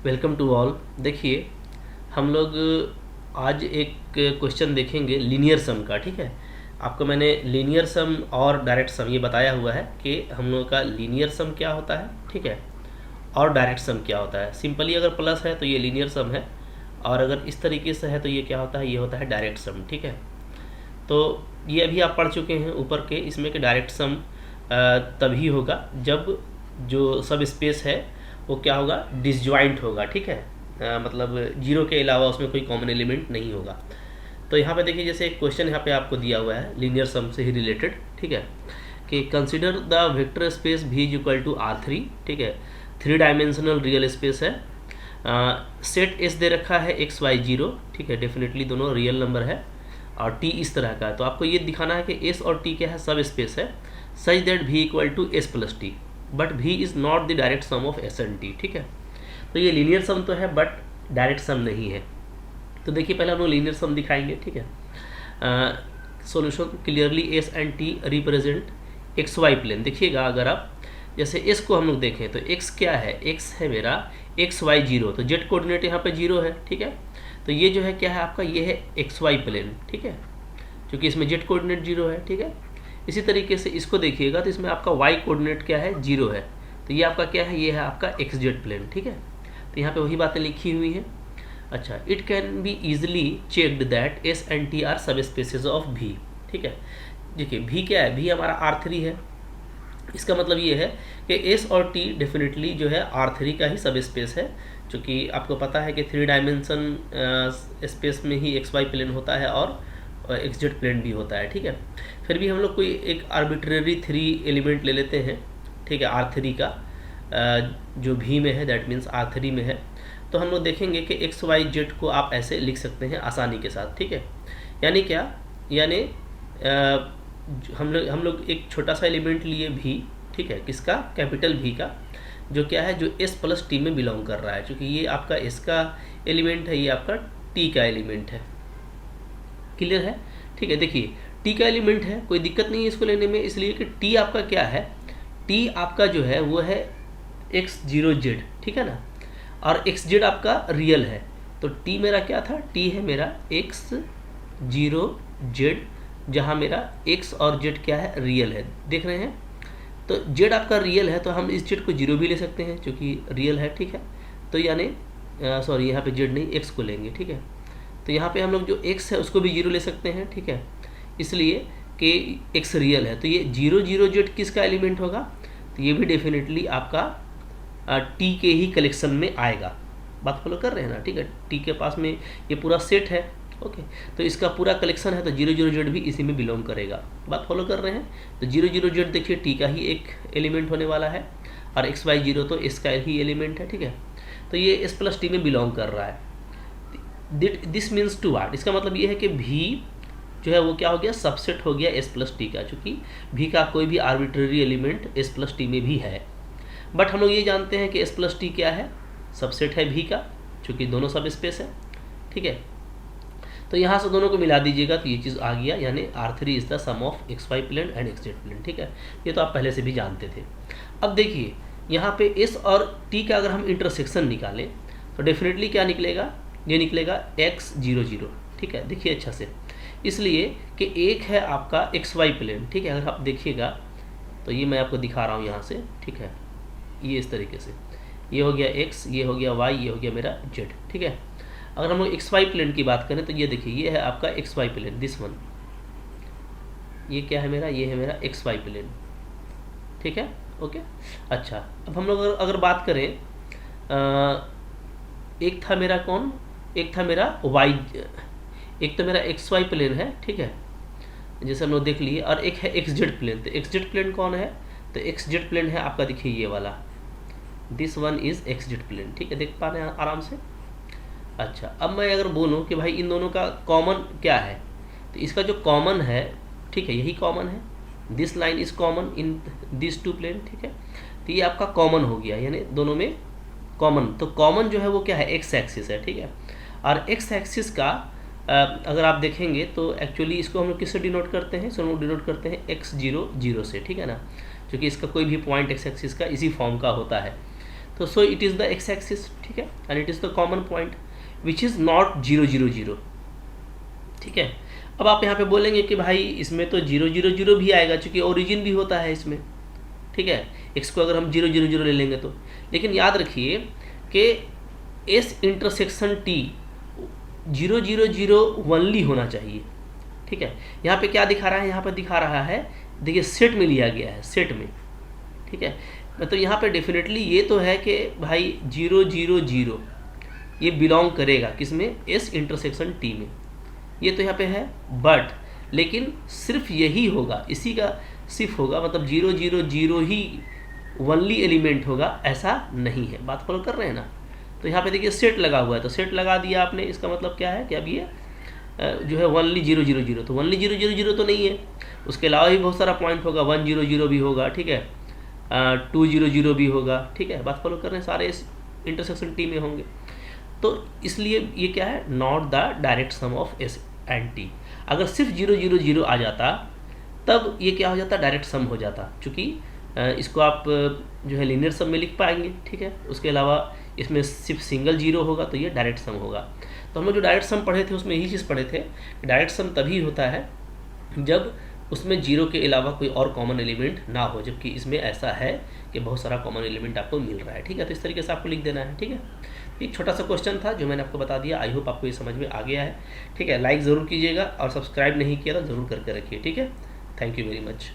Welcome to all. देखिए, हम लोग आज एक क्वेश्चन देखेंगे लीनियर सम का। ठीक है, आपको मैंने लीनियर सम और डायरेक्ट सम ये बताया हुआ है कि हम लोग का लीनियर सम क्या होता है, ठीक है, और डायरेक्ट सम क्या होता है। सिंपली अगर प्लस है तो ये लीनियर सम है, और अगर इस तरीके से है तो ये क्या होता है, ये होता है डायरेक्ट सम। ठीक है, तो ये अभी आप पढ़ चुके हैं ऊपर के इसमें कि डायरेक्ट सम तभी होगा जब जो सब स्पेस है वो क्या होगा, डिसजॉइंट होगा। ठीक है, मतलब जीरो के अलावा उसमें कोई कॉमन एलिमेंट नहीं होगा। तो यहाँ पे देखिए, जैसे एक क्वेश्चन यहाँ पे आपको दिया हुआ है लीनियर सम से ही रिलेटेड, ठीक है, कि consider the vector space V is equal to R3। ठीक है, 3 डायमेंशनल रियल स्पेस है। सेट एस दे रखा है एक्स वाई जीरो। ठीक है, डेफिनेटली दोनों रियल नंबर है, और टी इस तरह का है। तो आपको ये दिखाना है कि एस और टी क्या है, सब स्पेस है, such that V equal to S plus T, but V is not the direct sum of S and T. ठीक है, तो ये लीनियर सम तो है बट डायरेक्ट सम नहीं है। तो देखिए, पहले हम लोग लीनियर सम दिखाएंगे। ठीक है, solution clearly S and T represent X Y plane. देखिएगा, अगर आप जैसे एस को हम लोग देखें तो एक्स क्या है, एक्स है मेरा एक्स वाई जीरो, तो जेड कोऑर्डिनेट यहाँ पे जीरो है। ठीक है, तो ये जो है क्या है आपका, ये है एक्स वाई प्लेन। ठीक है, क्योंकि इसमें जेड कोऑर्डिनेट जीरो है। ठीक है, इसी तरीके से इसको देखिएगा तो इसमें आपका वाई कोऑर्डिनेट क्या है, जीरो है, तो ये आपका क्या है, ये है आपका एक्स जेड प्लेन। ठीक है, तो यहाँ पे वही बातें लिखी हुई हैं। अच्छा, it can be easily checked that S and T R सब स्पेसेस ऑफ भी। ठीक है, देखिए भी क्या है, भी हमारा R3 है। इसका मतलब ये है कि एस और टी डेफिनेटली जो है R3 का ही सब स्पेस है, क्योंकि आपको पता है कि 3 डायमेंशन स्पेस में ही एक्स वाई प्लेन होता है और एक्स जेड प्लेन भी होता है। ठीक है, फिर भी हम लोग कोई एक आर्बिट्रेरी 3 एलिमेंट ले लेते हैं। ठीक है, R3 का जो भी में है, दैट मीन्स R3 में है, तो हम लोग देखेंगे कि एक्स वाई जेड को आप ऐसे लिख सकते हैं आसानी के साथ। ठीक है, यानी क्या, यानी हम लोग एक छोटा सा एलिमेंट लिए भी। ठीक है, किसका, कैपिटल भी का, जो क्या है, जो एस प्लस टी में बिलोंग कर रहा है, क्योंकि ये आपका एस का एलिमेंट है, ये आपका टी का एलिमेंट है। क्लियर है? ठीक है, देखिए टी का एलिमेंट है, कोई दिक्कत नहीं है इसको लेने में, इसलिए कि टी आपका क्या है, टी आपका जो है वो है एक्स जीरो जेड। ठीक है ना, और एक्स जेड आपका रियल है, तो टी मेरा क्या था, टी है मेरा एक्स जीरो जेड, जहाँ मेरा एक्स और जेड क्या है, रियल है। देख रहे हैं, तो जेड आपका रियल है, तो हम इस जेड को जीरो भी ले सकते हैं क्योंकि रियल है। ठीक है, तो यानी सॉरी, यहाँ पे जेड नहीं, एक्स को लेंगे। ठीक है, तो यहाँ पे हम लोग जो एक्स है उसको भी जीरो ले सकते हैं। ठीक है, इसलिए कि एक्स रियल है, तो ये जीरो जीरो जेड किसका एलिमेंट होगा, तो ये भी डेफिनेटली आपका टी के ही कलेक्शन में आएगा। बात फॉलो कर रहे हैं ना? ठीक है, टी के पास में ये पूरा सेट है। ओके, तो इसका पूरा कलेक्शन है, तो जीरो जीरो जेड भी इसी में बिलोंग करेगा। बात फॉलो कर रहे हैं? तो जीरो जीरो जेड देखिए टी का ही एक एलिमेंट होने वाला है, और एक्स वाई जीरो तो इसका ही एलिमेंट है। ठीक है, तो ये एस प्लस टी में बिलोंग कर रहा है। दिस मीन्स टू वाट, इसका मतलब ये है कि भी जो है वो क्या हो गया, सबसेट हो गया एस प्लस टी का, चूँकि भी का कोई भी arbitrary element S plus T में भी है। बट हम लोग ये जानते हैं कि एस प्लस टी क्या है, सबसेट है भी का, चूँकि दोनों सब स्पेस है। ठीक है, तो यहाँ से दोनों को मिला दीजिएगा तो ये चीज़ आ गया, यानी R3 is the sum of X Y plane and X Z plane. ठीक है, ये तो आप पहले से भी जानते थे। अब देखिए, यहाँ पे एस और टी का अगर हम इंटरसेक्शन निकालें तो डेफिनेटली क्या निकलेगा, ये निकलेगा एक्स जीरो जीरो। ठीक है, देखिए अच्छा से, इसलिए कि एक है आपका एक्स वाई प्लेन। ठीक है, अगर आप देखिएगा तो ये मैं आपको दिखा रहा हूँ यहाँ से। ठीक है, ये इस तरीके से, ये हो गया एक्स, ये हो गया वाई, ये हो गया मेरा जेड। ठीक है, अगर हम लोग एक्स वाई प्लेन की बात करें तो ये देखिए, ये है आपका X Y plane, this one, ये क्या है मेरा, ये है मेरा एक्स वाई प्लेन। ठीक है, ओके। अच्छा, अब हम लोग अगर बात करें, एक था मेरा कौन, एक था मेरा वाई, एक तो मेरा एक्स वाई प्लेन है। ठीक है, जैसे हम लोग देख लिए, और एक है एक्स जेड प्लेन। तो एक्स जेड प्लेन कौन है, तो एक्स जेड प्लेन है आपका, देखिए ये वाला, this one is X Z plane. ठीक है, देख पा रहे हैं आराम से। अच्छा, अब मैं अगर बोलूँ कि भाई इन दोनों का कॉमन क्या है, तो इसका जो कॉमन है, ठीक है, यही कॉमन है, this line is common in this two plane. ठीक है, तो ये आपका कॉमन हो गया, यानी दोनों में कॉमन। तो कॉमन जो है वो क्या है, एक्स एक्सिस है। ठीक है, और एक्स एक्सिस का अगर आप देखेंगे तो एक्चुअली इसको हम लोग किससे डिनोट करते हैं, इसको हम लोग डिनोट करते हैं एक्स जीरो जीरो से। ठीक है ना, क्योंकि इसका कोई भी पॉइंट एक्स एक्सिस का इसी फॉर्म का होता है। तो so it is the x axis, ठीक है, and it is the common point which is not 0 0 0, ठीक है। अब आप यहाँ पे बोलेंगे कि भाई इसमें तो 0 0 0 भी आएगा, चूँकि ओरिजिन भी होता है इसमें, ठीक है, एक्स को अगर हम 0 0 0 ले लेंगे तो। लेकिन याद रखिए कि एस इंटरसेक्शन टी 0 0 0 ओनली होना चाहिए, ठीक है। यहाँ पे क्या दिखा रहा है, यहाँ पे दिखा रहा है, देखिए सेट में लिया गया है, सेट में, ठीक है। मतलब यहाँ पे डेफिनेटली ये तो है कि भाई 0 0 0 ये बिलोंग करेगा किसमें, एस इंटरसेक्शन टी में, ये तो यहाँ पे है। बट लेकिन सिर्फ यही होगा, इसी का सिर्फ होगा, मतलब 0 0 0 ही ओनली एलिमेंट होगा, ऐसा नहीं है। बात फॉलो कर रहे हैं ना। तो यहाँ पे देखिए सेट लगा हुआ है, तो सेट लगा दिया आपने, इसका मतलब क्या है कि अब ये जो है ओनली 0 0 0, तो ओनली 0 0 0 तो नहीं है, उसके अलावा भी बहुत सारा पॉइंट होगा, 1 0 0 भी होगा, ठीक है, 2 0 0 भी होगा, ठीक है। बात फॉलो कर रहे हैं, सारे इस इंटरसेक्शन टी में होंगे। तो इसलिए ये क्या है, not the direct sum of S and T. अगर सिर्फ 0 0 0 आ जाता तब ये क्या हो जाता, डायरेक्ट सम हो जाता, क्योंकि इसको आप जो है लीनियर सम में लिख पाएंगे, ठीक है। उसके अलावा इसमें सिर्फ सिंगल जीरो होगा तो ये डायरेक्ट सम होगा। तो हम लोग जो डायरेक्ट सम पढ़े थे उसमें यही चीज़ पढ़े थे कि डायरेक्ट सम तभी होता है जब उसमें जीरो के अलावा कोई और कॉमन एलिमेंट ना हो, जबकि इसमें ऐसा है कि बहुत सारा कॉमन एलिमेंट आपको मिल रहा है, ठीक है। तो इस तरीके से आपको लिख देना है, ठीक है। एक छोटा सा क्वेश्चन था जो मैंने आपको बता दिया, आई होप आपको ये समझ में आ गया है, ठीक है। लाइक ज़रूर कीजिएगा और सब्सक्राइब नहीं किया तो ज़रूर करके रखिए, ठीक है। Thank you very much.